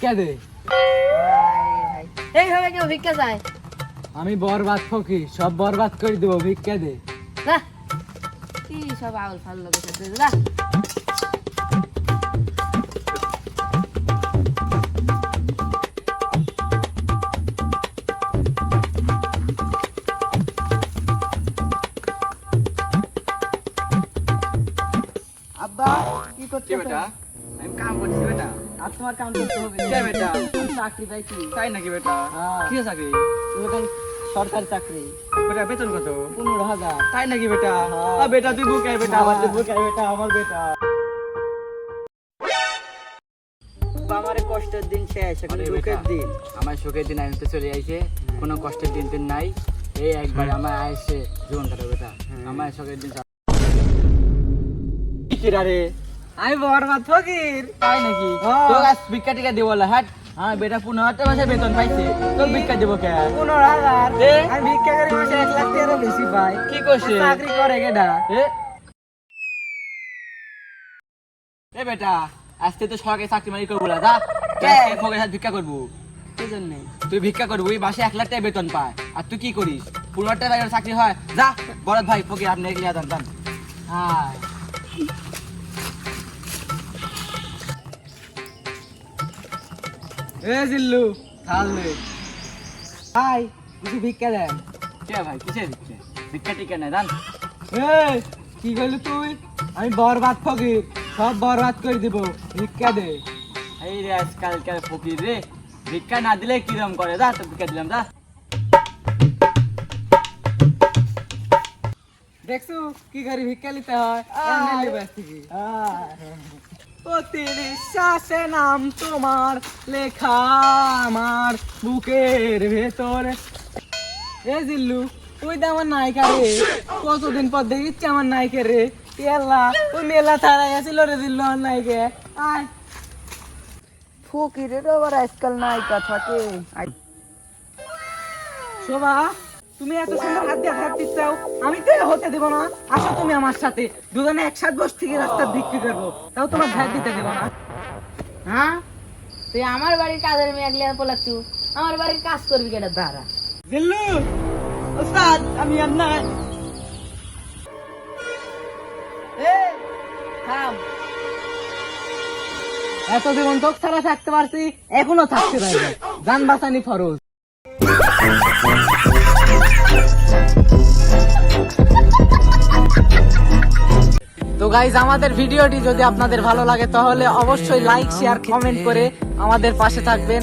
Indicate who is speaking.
Speaker 1: ভিক্ষা দে।
Speaker 2: এইভাবে কেউ ভিক্ষা চায়?
Speaker 1: আমি বরবাদ ফকির, সব বরবাদ করে দেবো, ভিক্ষা দে।
Speaker 2: কি সব আউল ফাল লোকের সাথে যা।
Speaker 1: আব্বা কি করতে
Speaker 3: বেটা? আমি কাম করছি বেটা।
Speaker 1: আর তোমার কাম করতে হবে
Speaker 3: কে বেটা?
Speaker 1: আমি চাকরি পাইছি।
Speaker 3: তাই নাকি বেটা?
Speaker 1: হ্যাঁ।
Speaker 3: কি চাকরি?
Speaker 1: এখন সরকারি চাকরি,
Speaker 3: বেটা বেতন কত?
Speaker 1: 15,000।
Speaker 3: তাই নাকি বেটা?
Speaker 1: হ্যাঁ।
Speaker 3: বেটা তুই বুকাই বেটা, আমার তুই বুকাই বেটা, আমার বেটা।
Speaker 1: আমার কষ্টের দিন শেষ, এখন
Speaker 3: আরে
Speaker 1: দুঃখের
Speaker 3: বেটা,
Speaker 1: দিন।
Speaker 3: আমার সুখের দিন আমি তো চলে আইছে, কোনো কষ্টের দিন দিন নাই। এই একবার আমার আইসে জীবন কাটাবে বেটা, আমার সুখের দিন রে।
Speaker 1: আমি বরবাদ ফকির।
Speaker 3: তাই নাকি?
Speaker 1: হ্যাঁ।
Speaker 3: তোর আজ ভিক্ষা টিকা দিব বলে হাট। হ্যাঁ বেটা 15,000 মাসে বেতন পাইছে, তোর ভিক্ষা দিব কে?
Speaker 1: 15,000।
Speaker 3: এ?
Speaker 1: আমি ভিক্ষা করি মাসে 1 লাখ টাকারও বেশি পাই।
Speaker 3: কি করছে?
Speaker 1: চাকরি করে কেডা?
Speaker 3: এ বেটা, আজকে তো সরকারি চাকরি মারি করবো না, যা
Speaker 1: কে?
Speaker 3: ফকের সাথে ভিক্ষা করবো।
Speaker 1: কি জন্য?
Speaker 3: তুই ভিক্ষা করবি, মাসে 1 লাখ টাকা বেতন পায়, আর তুই কি করিস? 15,000 টাকা চাকরি হয়, যা বড় ভাই ফকির আপনি এগিয়ে যান যান।
Speaker 1: হ্যাঁ। এ জিল্লু,
Speaker 3: তাহলে
Speaker 1: ভাই কিছু ভিক্ষা দেন।
Speaker 3: কে ভাই কিসের ভিক্ষা? ভিক্ষা টিকা নেই জান।
Speaker 1: এই কি করলি তুই? আমি বরবাদ ফকির, সব বরবাদ করে দিব, ভিক্ষা দে।
Speaker 3: এই রে আজকালকার ফকির রে, ভিক্ষা না দিলে কিরম করে, যা তো ভিক্ষা দিলাম যা।
Speaker 1: দেখছু কি করে ভিক্ষা নিতে হয়? এমনি লিবাস থেকে। প্রতিটি শ্বাসে নাম তোমার লেখা আমার বুকের ভেতরে। এ জিল্লু, তুই তো আমার নায়িকা রে, কতদিন পর দেখিচ্ছি আমার নায়িকা রে। এল্লা ওই মেলা ছাড়াই আসিল রে জিল্লু আমার নায়িকা। আয় ফকিরের আবার আজকাল নায়িকা থাকে। শোভা, তুমি এত সুন্দর হাত দিয়ে হাত দিচ্ছাও, আমি তো হতে দেবো না। আসো তুমি আমার সাথে, দুজনে একসাথে বস থেকে রাস্তা বিক্রি করবো, তাও তোমার ধার দিতে দেবো না।
Speaker 2: হ্যাঁ, তুই আমার বাড়ির কাজের মেয়ে একলিয়া পোলাচ্ছু, আমার বাড়ির কাজ করবি কেটা দাঁড়া।
Speaker 1: জিল্লু, ওস্তাদ আমি আর নাই।
Speaker 2: থাম।
Speaker 1: এত জীবন তোক ছাড়া থাকতে পারছি, এখনো থাকতে পারবে। জান বাঁচানি ফরজ। তো গাইজ, আমাদের ভিডিওটি যদি আপনাদের ভালো লাগে তাহলে অবশ্যই লাইক, শেয়ার, কমেন্ট করে আমাদের পাশে থাকবেন।